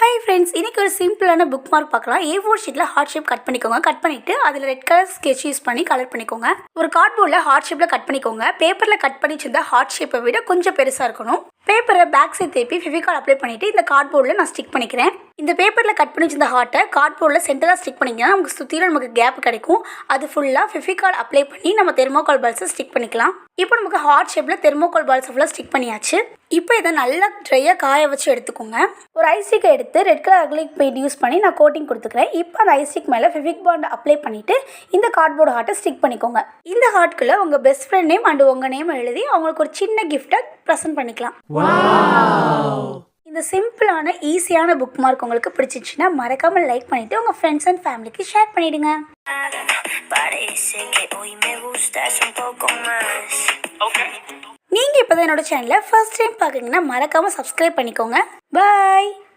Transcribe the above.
Hi friends, இன்றைக்கி ஒரு சிம்பிளான புக் மார்க் பார்க்கலாம். A4 ஷீட்டில் ஹார்ட் ஷேப் கட் பண்ணிக்கோங்க. கட் பண்ணிவிட்டு அதில் ரெட் கலர் ஸ்கெட்ச் யூஸ் பண்ணி கலர் பண்ணிக்கோங்க. ஒரு கார்ட்போர்டில் ஹார்ட் ஷேப்பில் கட் பண்ணிக்கோங்க. பேப்பரில் கட் பண்ணி வச்சிருந்தா ஹார்ட் ஷேப்பை விட கொஞ்சம் பெருசாக இருக்கணும். பேப்பரை பேக் சைட் திருப்பி ஃபெவிகால் அப்ளை பண்ணிவிட்டு இந்த கார்ட்போர்டில் நான் ஸ்டிக் பண்ணிக்கிறேன். இந்த பேப்பரில் கட் பண்ணி வச்சிருந்த ஹார்ட்டை கார்ட்போர்டில் சென்டராக ஸ்டிக் பண்ணிங்கன்னா நமக்கு சுற்றிலும் நமக்கு கேப் கிடைக்கும். அது ஃபுல்லாக ஃபெவிகால் அப்ளை பண்ணி நம்ம தெர்மோகால் பால்ஸை ஸ்டிக் பண்ணிக்கலாம். இப்போ நமக்கு ஹார்ட் ஷேப்பில் தெர்மோகால் பால்ஸ் ஃபுல்லாக ஸ்டிக் பண்ணியாச்சு. இப்போ இதை நல்லா ட்ரையாக காய வச்சு எடுத்துக்கோங்க. ஒரு ஐஸ்டிக்கை எடுத்து red colour acrylic paint use பண்ணி நான் கோட்டிங் கொடுத்துக்கிறேன். இப்போ அந்த ஐஸ்டிக் மேலே ஃபெவிக் பாண்ட் அப்ளை பண்ணிவிட்டு இந்த கார்ட்போர்டு ஹார்ட்டை ஸ்டிக் பண்ணிக்கோங்க. இந்த ஹார்ட்குள்ளே உங்கள் பெஸ்ட் ஃப்ரெண்ட் நேம் அண்ட் உங்கள் நேம் எழுதி அவங்களுக்கு ஒரு சின்ன கிஃப்ட்டை ப்ரெசென்ட் பண்ணிக்கலாம். இந்த சிம்பிளான ஈஸியான புக் மார்க் உங்களுக்கு பிடிச்சிச்சுன்னா மறக்காமல் லைக் பண்ணிவிட்டு உங்கள் ஃப்ரெண்ட்ஸ் அண்ட் ஃபேமிலிக்கு ஷேர் பண்ணிவிடுங்க. நீங்கள் இப்போ தான் என்னோட சேனலை ஃபர்ஸ்ட் டைம் பார்க்குறீங்கன்னா மறக்காமல் சப்ஸ்கிரைப் பண்ணிக்கோங்க. பாய்.